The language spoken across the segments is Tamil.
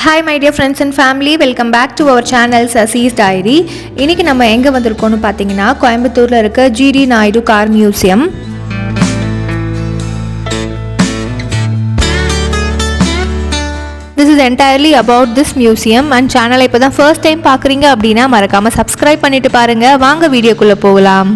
Hi my dear friends and family, welcome back to our channel Sasi's Diary. இன்னைக்கு நம்ம எங்க வந்திருக்கோம்னு பாத்தீங்கன்னா கோயம்புத்தூர்ல இருக்க GD Naidu Car Museum. This is entirely about this museum and channel இப்பதான் first time பார்க்கறீங்க அப்படினா மறக்காம subscribe பண்ணிட்டு பாருங்க. வாங்க வீடியோக்குள்ள போகலாம்.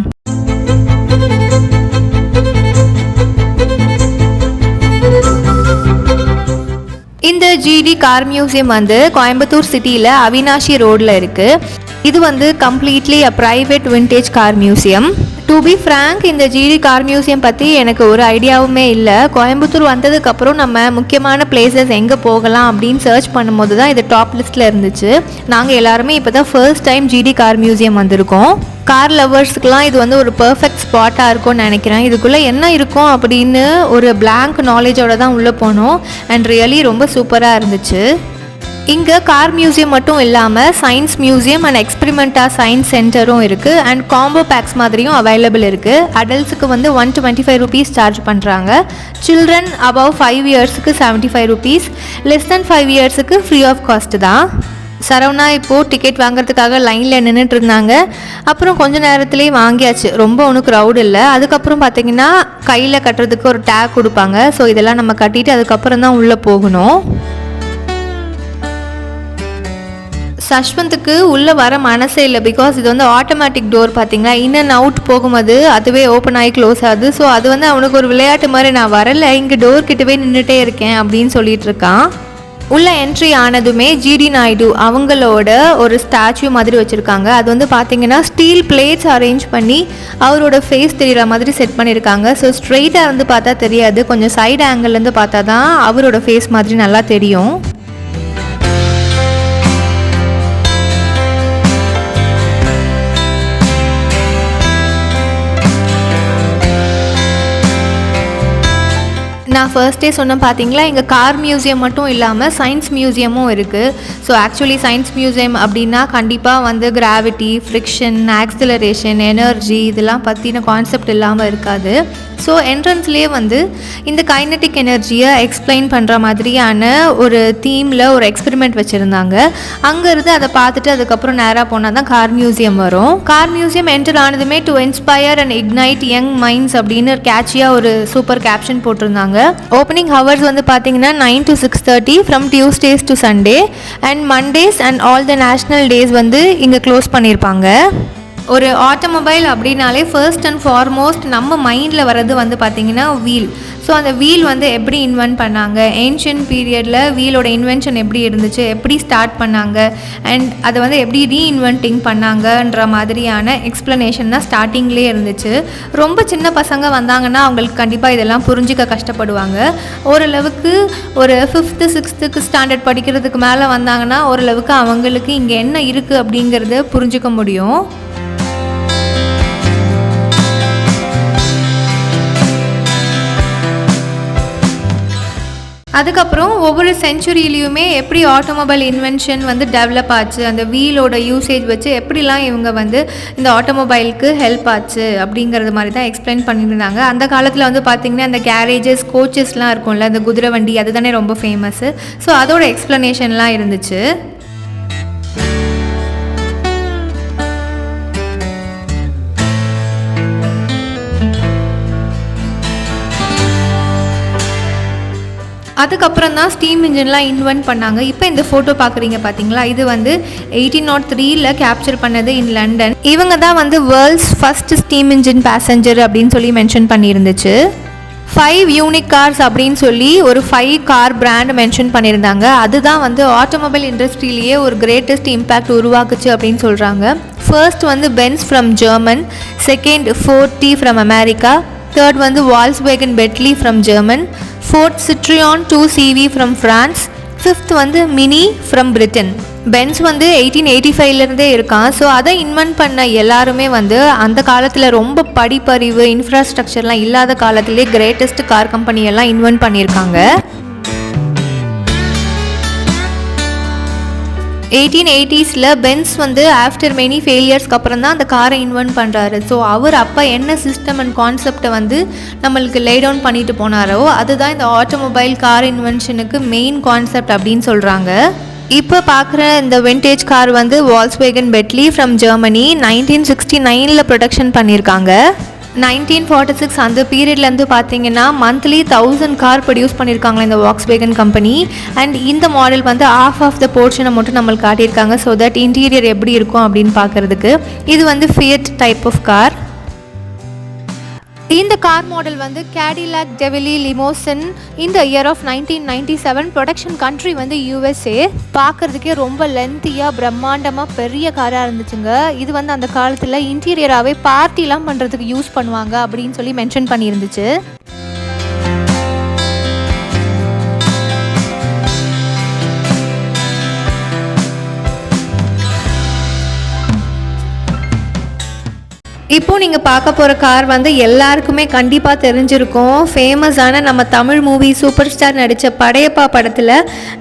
இந்த GD கார் மியூசியம் வந்து கோயம்புத்தூர் சிட்டியில் அவினாஷி ரோடில் இருக்குது. இது வந்து completely a private vintage car museum. To be frank, இந்த GD கார் மியூசியம் பற்றி எனக்கு ஒரு ஐடியாவுமே இல்லை. கோயம்புத்தூர் வந்ததுக்கப்புறம் நம்ம முக்கியமான பிளேசஸ் எங்கே போகலாம் அப்படின்னு சர்ச் பண்ணும்போது தான் இது டாப் லிஸ்ட்டில் இருந்துச்சு. நாங்கள் எல்லாருமே இப்போ தான் first time GD car museum வந்திருக்கோம். கார் லவர்ஸ்க்குலாம் இது வந்து ஒரு பர்ஃபெக்ட் ஸ்பாட்டாக இருக்கும்னு நினைக்கிறேன். இதுக்குள்ளே என்ன இருக்கும் அப்படின்னு ஒரு பிளாங்க் நாலேஜோடு தான் உள்ளே போனோம். அண்ட் ரியலி ரொம்ப சூப்பராக இருந்துச்சு. இங்கே கார் மியூசியம் மட்டும் இல்லாமல் சயின்ஸ் மியூசியம் அண்ட் எக்ஸ்பெரிமெண்ட்டாக சயின்ஸ் சென்டரும் இருக்குது. அண்ட் காம்போ பேக்ஸ் மாதிரியும் அவைலபிள் இருக்குது. அடல்ட்ஸுக்கு வந்து 125 rupees சார்ஜ் பண்ணுறாங்க. சில்ட்ரன் அபவ் 5 yearsக்கு 75 rupees, லெஸ் தென் 5 yearsக்கு ஃப்ரீ ஆஃப் காஸ்ட் தான். சரவணா இப்போது டிக்கெட் வாங்குறதுக்காக லைனில் நின்றுட்டு இருந்தாங்க. அப்புறம் கொஞ்சம் நேரத்துலேயே வாங்கியாச்சு. ரொம்ப ஒன்றும் க்ரௌட் இல்லை. அதுக்கப்புறம் பார்த்திங்கன்னா கையில் கட்டுறதுக்கு ஒரு டேக் கொடுப்பாங்க. ஸோ இதெல்லாம் நம்ம கட்டிட்டு அதுக்கப்புறம் தான் உள்ளே போகணும். சஷ்வந்துக்கு உள்ளே வர மனசே இல்லை. பிகாஸ் இது வந்து ஆட்டோமேட்டிக் டோர் பார்த்தீங்களா, இன் அண்ட் அவுட் போகும்போது அதுவே ஓப்பன் ஆகி க்ளோஸ் ஆகுது. ஸோ அது வந்து அவனுக்கு ஒரு விளையாட்டு மாதிரி, நான் வரலை, இங்கே டோர் கிட்டவே நின்றுட்டே இருக்கேன் அப்படின்னு சொல்லிட்டு இருக்கான். உள்ள என்ட்ரி ஆனதுமே GD நாயுடு அவங்களோட ஒரு ஸ்டாச்சு மாதிரி வச்சுருக்காங்க. அது வந்து பார்த்திங்கன்னா ஸ்டீல் பிளேட்ஸ் அரேஞ்ச் பண்ணி அவரோட ஃபேஸ் தெரிகிற மாதிரி செட் பண்ணியிருக்காங்க. ஸோ ஸ்ட்ரெயிட்டாக இருந்து பார்த்தா தெரியாது, கொஞ்சம் சைடு ஆங்கிள்லேருந்து பார்த்தா தான் அவரோட ஃபேஸ் மாதிரி நல்லா தெரியும். நான் ஃபர்ஸ்டே சொன்னேன் பார்த்தீங்களா, இங்கே கார் மியூசியம் மட்டும் இல்லாமல் சயின்ஸ் மியூசியமும் இருக்குது. ஸோ ஆக்சுவலி சயின்ஸ் மியூசியம் அப்படின்னா கண்டிப்பாக வந்து கிராவிட்டி, ஃப்ரிக்ஷன், ஆக்சிலரேஷன், எனர்ஜி இதெல்லாம் பற்றின கான்செப்ட் இல்லாமல் இருக்காது. ஸோ என்ட்ரன்ஸ்லேயே வந்து இந்த கைனட்டிக் எனர்ஜியை எக்ஸ்பிளைன் பண்ணுற மாதிரியான ஒரு தீமில் ஒரு எக்ஸ்பெரிமெண்ட் வச்சுருந்தாங்க. அங்கேருந்து அதை பார்த்துட்டு அதுக்கப்புறம் நேராக போனால் தான் கார் மியூசியம் வரும். கார் மியூசியம் என்டர் ஆனதுமே to inspire and ignite young minds அப்படின்னு கேட்சியாக ஒரு சூப்பர் கேப்ஷன் போட்டிருந்தாங்க. ஓப்பனிங் ஹவர்ஸ் வந்து பார்த்தீங்கன்னா 9 to 6:30 from Tuesdays to Sunday and Mondays and all the national days வந்து இங்கே க்ளோஸ் பண்ணியிருப்பாங்க. ஒரு ஆட்டோமொபைல் அப்படின்னாலே ஃபர்ஸ்ட் அண்ட் ஃபார்மோஸ்ட் நம்ம மைண்டில் வர்றது வந்து பார்த்திங்கன்னா வீல். ஸோ அந்த வீல் வந்து எப்படி இன்வென்ட் பண்ணாங்க, ஏன்ஷியன்ட் பீரியடில் வீலோட இன்வென்ஷன் எப்படி இருந்துச்சு, எப்படி ஸ்டார்ட் பண்ணாங்க, அண்ட் அதை வந்து எப்படி ரீஇன்வென்டிங் பண்ணாங்கன்ற மாதிரியான எக்ஸ்ப்ளனேஷன் தான் ஸ்டார்டிங்லேயே இருந்துச்சு. ரொம்ப சின்ன பசங்க வந்தாங்கன்னா அவங்களுக்கு கண்டிப்பாக இதெல்லாம் புரிஞ்சிக்க கஷ்டப்படுவாங்க. ஓரளவுக்கு ஒரு 5th 6th ஸ்டாண்டர்ட் படிக்கிறதுக்கு மேலே வந்தாங்கன்னா ஓரளவுக்கு அவங்களுக்கு இங்கே என்ன இருக்குது அப்படிங்கிறத புரிஞ்சிக்க முடியும். அதுக்கப்புறம் ஒவ்வொரு செஞ்சுரியிலையுமே எப்படி ஆட்டோமொபைல் இன்வென்ஷன் வந்து டெவலப் ஆச்சு, அந்த வீலோட யூசேஜ் வச்சு எப்படிலாம் இவங்க வந்து இந்த ஆட்டோமொபைலுக்கு ஹெல்ப் ஆச்சு அப்படிங்கிறது மாதிரி தான் எக்ஸ்பிளைன் பண்ணியிருந்தாங்க. அந்த காலத்தில் வந்து பார்த்திங்கன்னா அந்த கேரேஜஸ், கோச்சஸ்லாம் இருக்கும்ல, அந்த குதிரை வண்டி, அதுதானே ரொம்ப ஃபேமஸ்ஸு. ஸோ அதோட எக்ஸ்ப்ளனேஷன்லாம் இருந்துச்சு. அதுக்கப்புறம் தான் ஸ்டீம் இன்ஜின்லாம் இன்வென்ட் பண்ணாங்க. இப்போ இந்த ஃபோட்டோ பார்க்குறீங்க பார்த்தீங்களா, இது வந்து 1803 கேப்சர் பண்ணது இன் லண்டன். இவங்க தான் வந்து world's first steam engine passenger அப்படின்னு சொல்லி மென்ஷன் பண்ணியிருந்துச்சு. 5 யூனிக் கார்ஸ் அப்படின்னு சொல்லி ஒரு 5 கார் பிராண்ட் மென்ஷன் பண்ணியிருந்தாங்க. அதுதான் வந்து ஆட்டோமொபைல் இண்டஸ்ட்ரியிலேயே ஒரு கிரேட்டஸ்ட் இம்பேக்ட் உருவாக்குச்சு அப்படின்னு சொல்கிறாங்க. ஃபர்ஸ்ட் வந்து Benz from German, second Ford from America, third வந்து Volkswagen Beetle from German, fourth Citroen 2CV from France, fifth வந்து மினி ஃப்ரம் பிரிட்டன். பென்ஸ் வந்து 1885 இருக்கான். ஸோ அதை இன்வென்ட் பண்ண எல்லாருமே வந்து அந்த காலத்தில் ரொம்ப படிப்பறிவு, இன்ஃப்ராஸ்ட்ரக்சர்லாம் இல்லாத காலத்திலே கிரேட்டஸ்ட் கார் கம்பெனியெல்லாம் இன்வென்ட் பண்ணியிருக்காங்க. 1880s பென்ஸ் வந்து ஆஃப்டர் மெனி ஃபெயிலியர்ஸ்க்கு அப்புறம் தான் அந்த காரை இன்வென்ட் பண்ணுறாரு. ஸோ அவர் அப்போ என்ன சிஸ்டம் அண்ட் கான்செப்டை வந்து நம்மளுக்கு லே டவுன் பண்ணிட்டு போனாரோ அதுதான் இந்த ஆட்டோமொபைல் கார் இன்வென்ஷனுக்கு மெயின் கான்செப்ட் அப்படின்னு சொல்கிறாங்க. இப்போ பார்க்குற இந்த விண்டேஜ் கார் வந்து Volkswagen Beetle from Germany 1969 production பண்ணியிருக்காங்க. 1946 அந்த பீரியட்லேருந்து பார்த்தீங்கன்னா மந்த்லி 1000 கார் ப்ரொடியூஸ் பண்ணியிருக்காங்களா இந்த வால்ஸ்வேகன் கம்பெனி. அண்ட் இந்த மாடல் வந்து ஆஃப் த போர்ஷனை மட்டும் நம்மளுக்கு காட்டியிருக்காங்க. ஸோ தட் இன்டீரியர் எப்படி இருக்கும் அப்படின்னு பார்க்குறதுக்கு. இது வந்து ஃபியட் டைப் ஆஃப் கார். இந்த கார் மாடல் வந்து கேடிலாக் டெவிலி லிமோசின் இந்த இயர் ஆஃப் 1997. ப்ரொடக்ஷன் கண்ட்ரி வந்து USA. பார்க்குறதுக்கே ரொம்ப லென்த்தியாக பிரம்மாண்டமாக பெரிய காராக இருந்துச்சுங்க. இது வந்து அந்த காலத்தில் இன்டீரியராகவே பார்ட்டிலாம் பண்ணுறதுக்கு யூஸ் பண்ணுவாங்க அப்படின்னு சொல்லி மென்ஷன் பண்ணியிருந்துச்சு. இப்போது நீங்கள் பார்க்க போகிற கார் வந்து எல்லாருக்குமே கண்டிப்பாக தெரிஞ்சிருக்கும். ஃபேமஸான நம்ம தமிழ் மூவி சூப்பர் ஸ்டார் நடித்த படையப்பா படத்தில்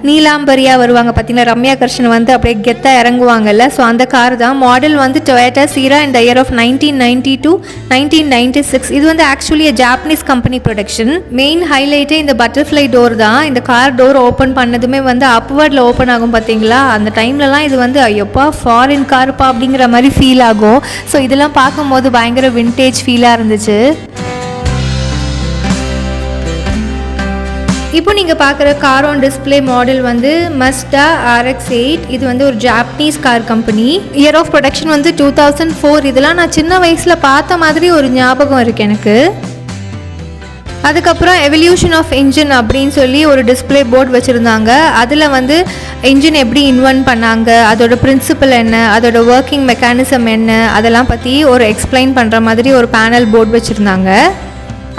நீலாம்பரியாக வருவாங்க பார்த்தீங்கன்னா, ரம்யா கிருஷ்ணன் வந்து அப்படியே கெத்தாக இறங்குவாங்கல்ல. ஸோ அந்த கார் தான். மாடல் வந்து டொயோட்டா சீரா இந்த இயர் ஆஃப் 1992 1996. இது வந்து actually Japanese company production. Main ஹைலைட்டே இந்த பட்டர்ஃப்ளை டோர் தான். இந்த கார் டோர் ஓப்பன் பண்ணதுமே வந்து அப்வர்டில் ஓப்பன் ஆகும் பார்த்தீங்களா. அந்த டைம்லலாம் இது வந்து ஐயோப்பா ஃபாரின் கார்ப்பா அப்படிங்கிற மாதிரி ஃபீல் ஆகும். ஸோ இதெல்லாம் பார்க்கும்போது பயங்கர விண்டேஜ் ஃபீலாக இருந்துச்சு. இப்போ நீங்கள் பார்க்குற கார் ஆன் டிஸ்பிளே மாடல் வந்து மஸ்டா RX-8. இது வந்து ஒரு Japanese car company. Year of production வந்து 2004. இதெல்லாம் நான் சின்ன வயசில் பார்த்த மாதிரி ஒரு ஞாபகம் இருக்குது எனக்கு. அதுக்கப்புறம் எவல்யூஷன் ஆஃப் இன்ஜின் அப்படின்னு சொல்லி ஒரு டிஸ்பிளே போர்டு வச்சுருந்தாங்க. அதில் வந்து இன்ஜின் எப்படி இன்வென்ட் பண்ணாங்க, அதோட பிரின்சிபல் என்ன, அதோட ஒர்க்கிங் மெக்கானிசம் என்ன, அதெல்லாம் பற்றி ஒரு எக்ஸ்பிளைன் பண்ணுற மாதிரி ஒரு பேனல் போர்டு வச்சுருந்தாங்க.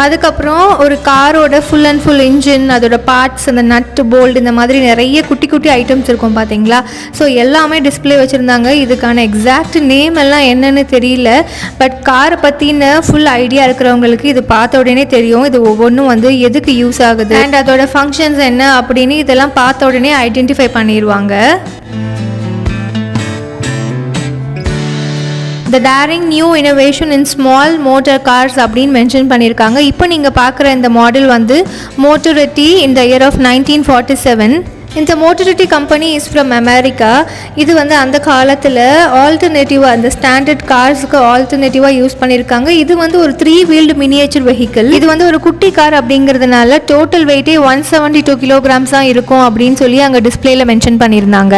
அதுக்கப்புறம் ஒரு காரோட ஃபுல் அண்ட் ஃபுல் இன்ஜின், அதோட பார்ட்ஸ், அந்த நட்டு போல்டு, இந்த மாதிரி நிறைய குட்டி குட்டி ஐட்டம்ஸ் இருக்கும் பார்த்தீங்களா. ஸோ எல்லாமே டிஸ்பிளே வச்சுருந்தாங்க. இதுக்கான எக்ஸாக்ட் நேம் எல்லாம் என்னன்னு தெரியல. பட் காரை பற்றின ஃபுல் ஐடியா இருக்கிறவங்களுக்கு இது பார்த்த உடனே தெரியும் இது ஒவ்வொன்றும் வந்து எதுக்கு யூஸ் ஆகுது அண்ட் அதோட ஃபங்க்ஷன்ஸ் என்ன அப்படின்னு இதெல்லாம் பார்த்த உடனே ஐடென்டிஃபை பண்ணிடுவாங்க. The daring new innovation in small motor cars அப்படின்னு மென்ஷன் பண்ணியிருக்காங்க. இப்போ நீங்கள் பார்க்குற இந்த மாடல் வந்து மோட்டோரிட்டி இந்த இயர் ஆஃப் 1947. இந்த மோட்டோரிட்டி கம்பெனி இஸ் ஃப்ரம் அமெரிக்கா. இது வந்து அந்த காலத்தில் ஆல்டர்னேட்டிவாக அந்த ஸ்டாண்டர்ட் கார்ஸுக்கு ஆல்டர்னேட்டிவாக யூஸ் பண்ணியிருக்காங்க. இது வந்து ஒரு 3 wheeled மினியேச்சர் வெஹிக்கிள். இது வந்து ஒரு குட்டி கார் அப்படிங்கிறதுனால டோட்டல் வெயிட்டே 172 kilograms தான் இருக்கும் அப்படின்னு சொல்லி அங்கே டிஸ்பிளேல மென்ஷன் பண்ணியிருந்தாங்க.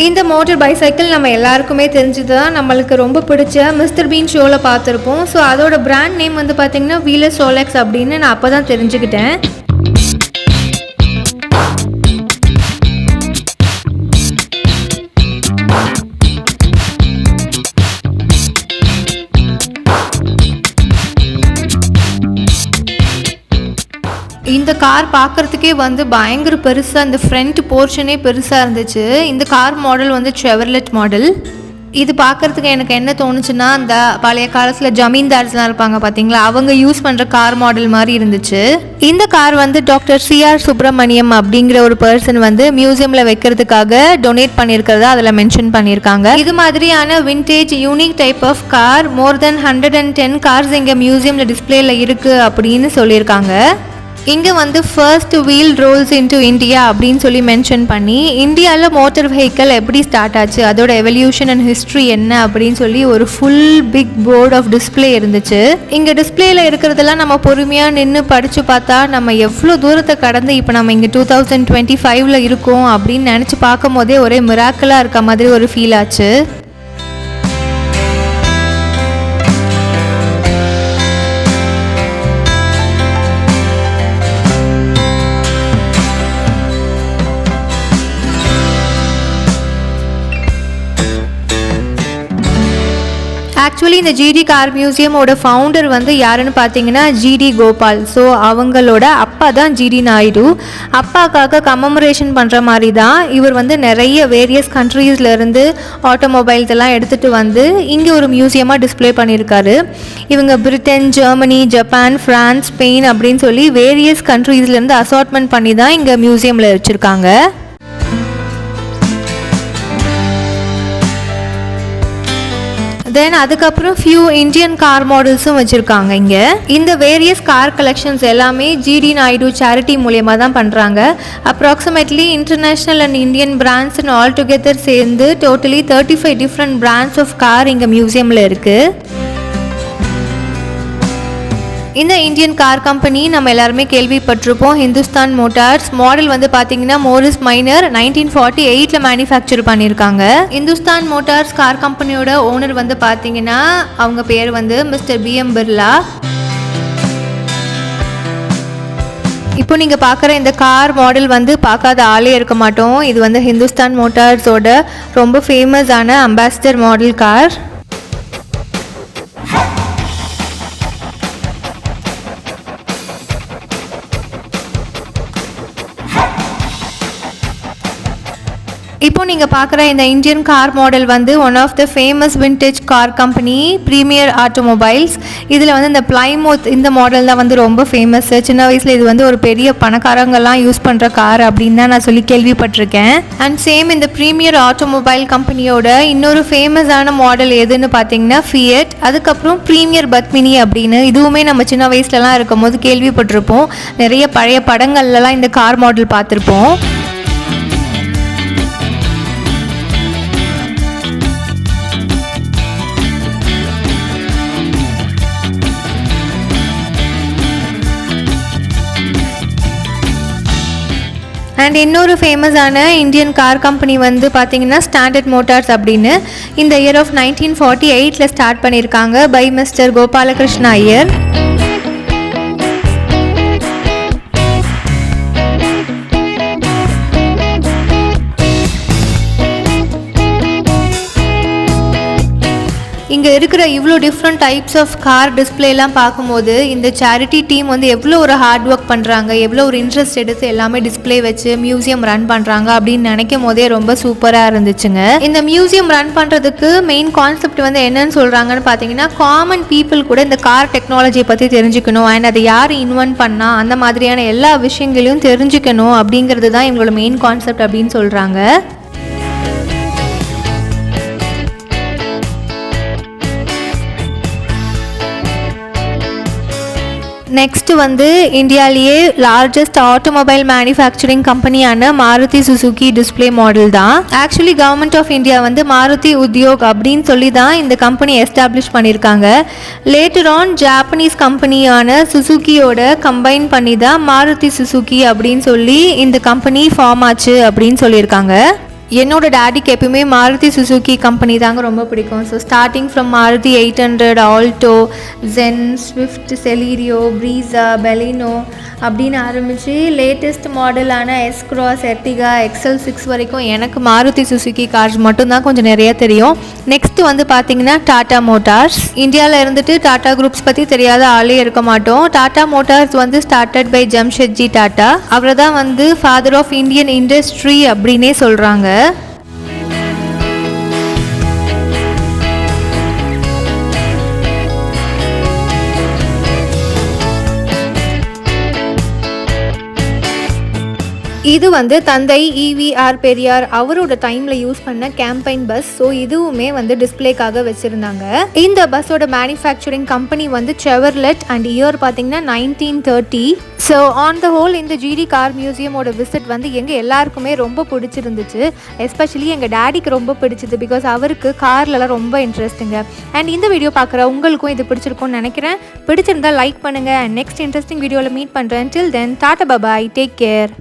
இந்த மோட்டர் பைசைக்கிள் நம்ம எல்லாருக்குமே தெரிஞ்சது தான். நம்மளுக்கு ரொம்ப பிடிச்ச மிஸ்டர் பீன் ஷோவில் பார்த்துருப்போம். ஸோ அதோட பிராண்ட் நேம் வந்து பார்த்திங்கன்னா வீலர் சோலெக்ஸ் அப்படின்னு நான் அப்போ தான் தெரிஞ்சுக்கிட்டேன். இந்த கார் பார்க்குறதுக்கே வந்து பயங்கர பெருசாக, இந்த ஃப்ரண்ட் போர்ஷனே பெருசாக இருந்துச்சு. இந்த கார் மாடல் வந்து செவர்லெட் மாடல். இது பார்க்குறதுக்கு எனக்கு என்ன தோணுச்சுன்னா, அந்த பழைய காலத்தில் ஜமீன்தார்ஸ்லாம் இருப்பாங்க பார்த்தீங்களா, அவங்க யூஸ் பண்ணுற கார் மாடல் மாதிரி இருந்துச்சு. இந்த கார் வந்து டாக்டர் CR சுப்ரமணியம் அப்படிங்கிற ஒரு பர்சன் வந்து மியூசியமில் வைக்கிறதுக்காக டொனேட் பண்ணியிருக்கிறதா அதில் மென்ஷன் பண்ணியிருக்காங்க. இது மாதிரியான vintage unique type of car more than 110 cars இங்கே மியூசியமில் டிஸ்பிளேல இருக்குது அப்படின்னு சொல்லியிருக்காங்க. இங்கே வந்து first wheel rolls into India அப்படின்னு சொல்லி மென்ஷன் பண்ணி இந்தியாவில் மோட்டர் வெஹிக்கிள் எப்படி ஸ்டார்ட் ஆச்சு, அதோட எவல்யூஷன் அண்ட் ஹிஸ்ட்ரி என்ன அப்படின்னு சொல்லி ஒரு full big board of display இருந்துச்சு. இங்கே டிஸ்பிளேல இருக்கிறதெல்லாம் நம்ம பொறுமையாக நின்று படித்து பார்த்தா நம்ம எவ்வளோ தூரத்தை கடந்து இப்போ நம்ம இங்கே 2025 இருக்கோம் அப்படின்னு நினச்சி பார்க்கும் போதே ஒரே மிராக்கலாக இருக்க மாதிரி ஒரு ஃபீல் ஆச்சு. ஆக்சுவலி இந்த ஜிடி கார் மியூசியமோட ஃபவுண்டர் வந்து யாருன்னு பார்த்தீங்கன்னா ஜிடி கோபால். ஸோ அவங்களோட அப்பா தான் ஜிடி நாயுடு. அப்பாக்காக கமெமரேஷன் பண்ணுற மாதிரி தான் இவர் வந்து நிறைய வேரியஸ் கண்ட்ரீஸ்லேருந்து ஆட்டோமொபைல்ஸ் எல்லாம் எடுத்துகிட்டு வந்து இங்கே ஒரு மியூசியமாக டிஸ்பிளே பண்ணியிருக்காரு. இவங்க Britain, Germany, Japan, France, Spain அப்படின்னு சொல்லி வேரியஸ் கண்ட்ரீஸ்லேருந்து அசார்ட்மெண்ட் பண்ணி தான் இங்கே மியூசியமில் வச்சுருக்காங்க. தென் அதுக்கப்புறம் ஃபியூ இந்தியன் கார் மாடல்ஸும் வச்சுருக்காங்க இங்கே. இந்த வேரியஸ் கார் கலெக்ஷன்ஸ் எல்லாமே ஜிடி நாயுடு சேரிட்டி மூலியமாக தான் பண்ணுறாங்க. Approximately international and Indian brands and all together சேர்ந்து totally 35 different brands of car இங்கே மியூசியமில் இருக்குது. இந்த இந்தியன் கார் கம்பெனி நம்ம எல்லாருமே கேள்விப்பட்டிருப்போம், ஹிந்துஸ்தான் மோட்டார்ஸ். மாடல் வந்து பார்த்தீங்கன்னா மோரிஸ் மைனர் 1948 மேனுஃபேக்சர் பண்ணியிருக்காங்க. ஹிந்துஸ்தான் மோட்டார்ஸ் கார் கம்பெனியோட ஓனர் வந்து பார்த்தீங்கன்னா அவங்க பேர் வந்து மிஸ்டர் பிஎம் பிர்லா. இப்போ நீங்கள் பார்க்குற இந்த கார் மாடல் வந்து பார்க்காத ஆளே இருக்க மாட்டோம். இது வந்து ஹிந்துஸ்தான் மோட்டார்ஸோட ரொம்ப ஃபேமஸான அம்பாசிடர் மாடல் கார். இப்போ நீங்கள் பார்க்குற இந்த இந்தியன் கார் மாடல் வந்து one of the famous vintage car company Premier Automobiles. இதில் வந்து இந்த பிளைமோத் இந்த மாடல் தான் வந்து ரொம்ப ஃபேமஸ். சின்ன வயசில் இது வந்து ஒரு பெரிய பணக்காரங்கெல்லாம் யூஸ் பண்ணுற கார் அப்படின்னு தான் நான் சொல்லி கேள்விப்பட்டிருக்கேன். அண்ட் சேம் இந்த ப்ரீமியர் ஆட்டோமொபைல் கம்பெனியோட இன்னொரு ஃபேமஸான மாடல் எதுன்னு பார்த்தீங்கன்னா ஃபியட். அதுக்கப்புறம் ப்ரீமியர் பத்மினி அப்படின்னு இதுவுமே நம்ம சின்ன வயசுலலாம் இருக்கும் போது கேள்விப்பட்டிருப்போம். நிறைய பழைய படங்கள்லாம் இந்த கார் மாடல் பார்த்துருப்போம். அண்ட் இன்னொரு ஃபேமஸான இந்தியன் கார் கம்பெனி வந்து பார்த்தீங்கன்னா ஸ்டாண்டர்ட் மோட்டார்ஸ் அப்படின்னு இந்த இயர் ஆஃப் 1948 ஸ்டார்ட் பண்ணியிருக்காங்க பை மிஸ்டர் கோபாலகிருஷ்ண ஐயர். இங்கே இருக்கிற இவ்வளோ டிஃப்ரெண்ட் டைப்ஸ் ஆஃப் கார் டிஸ்பிளேலாம் பார்க்கும்போது இந்த சேரிட்டி டீம் வந்து எவ்வளோ ஒரு ஹார்ட் ஒர்க் பண்ணுறாங்க, எவ்வளோ ஒரு இன்ட்ரெஸ்ட் எடுத்து எல்லாமே டிஸ்பிளே வச்சு மியூசியம் ரன் பண்ணுறாங்க அப்படின்னு நினைக்கும் போதே ரொம்ப சூப்பராக இருந்துச்சுங்க. இந்த மியூசியம் ரன் பண்ணுறதுக்கு மெயின் கான்செப்ட் வந்து என்னன்னு சொல்கிறாங்கன்னு பார்த்தீங்கன்னா காமன் பீப்புள் கூட இந்த கார் டெக்னாலஜியை பற்றி தெரிஞ்சுக்கணும் அண்ட் அதை யார் இன்வென்ட் பண்ணா அந்த மாதிரியான எல்லா விஷயங்களையும் தெரிஞ்சுக்கணும் அப்படிங்கிறது தான் இவங்களோட மெயின் கான்செப்ட் அப்படின்னு சொல்கிறாங்க. நெக்ஸ்ட் வந்து இந்தியாவிலேயே லார்ஜஸ்ட் ஆட்டோமொபைல் மேனுஃபேக்சரிங் கம்பெனியான மாருதி சுசுகி டிஸ்பிளே மாடல் தான். ஆக்சுவலி கவர்மெண்ட் ஆஃப் இந்தியா வந்து மாருதி உத்யோக் அப்படின்னு சொல்லி தான் இந்த கம்பெனி எஸ்டாப்ளிஷ் பண்ணியிருக்காங்க. லேட்டர் ஆன் ஜாப்பனீஸ் கம்பெனியான சுசுகியோட கம்பைன் பண்ணி தான் மாருதி சுசுகி அப்படின்னு சொல்லி இந்த கம்பெனி ஃபார்ம் ஆச்சு அப்படின்னு சொல்லியிருக்காங்க. என்னோட டேடிக்கு எப்பயுமே மாருதி சுசுகி கம்பெனி தாங்க ரொம்ப பிடிக்கும். So starting from Maruti 800, Alto, Zen, Swift, Celerio, Brezza, Baleno அப்படின்னு ஆரம்பித்து லேட்டஸ்ட் மாடலான எஸ் கிராஸ், எர்டிகா, XL6 வரைக்கும் எனக்கு மாருதி சுசுகி கார்ஸ் மட்டும்தான் கொஞ்சம் நிறைய தெரியும். நெக்ஸ்ட் வந்து பார்த்தீங்கன்னா டாடா மோட்டார்ஸ். இந்தியாவில் இருந்துட்டு டாடா குரூப்ஸ் பற்றி தெரியாத ஆளே இருக்க மாட்டோம். டாடா மோட்டார்ஸ் வந்து ஸ்டார்டட் பை ஜம்ஷெட்ஜி டாடா. அவர் தான் வந்து ஃபாதர் ஆஃப் இந்தியன் இண்டஸ்ட்ரி அப்படின்னே சொல்கிறாங்க. இது வந்து தந்தை EVR பெரியார் அவரோட டைமில் யூஸ் பண்ண கேம்பெயின் பஸ். ஸோ இதுவுமே வந்து டிஸ்பிளேக்காக வச்சுருந்தாங்க. இந்த பஸ்ஸோட மேனுஃபேக்சரிங் கம்பெனி வந்து செவர்லெட் அண்ட் இயர் பார்த்தீங்கன்னா 1930. ஸோ ஆன் த ஹோல் இந்த ஜிடி கார் மியூசியமோட விசிட் வந்து எங்கள் எல்லாருக்குமே ரொம்ப பிடிச்சிருந்துச்சு. எஸ்பெஷலி எங்கள் டேடிக்கு ரொம்ப பிடிச்சிது பிகாஸ் அவருக்கு கார்லலாம் ரொம்ப இன்ட்ரெஸ்ட்டுங்க. அண்ட் இந்த வீடியோ பார்க்குற உங்களுக்கும் இது பிடிச்சிருக்கும்னு நினைக்கிறேன். பிடிச்சிருந்தால் லைக் பண்ணுங்கள். அண்ட் நெக்ஸ்ட் இன்ட்ரெஸ்டிங் வீடியோவில் மீட் பண்ணுறேன். டில் தென் டாடா பாய், டேக் கேர்.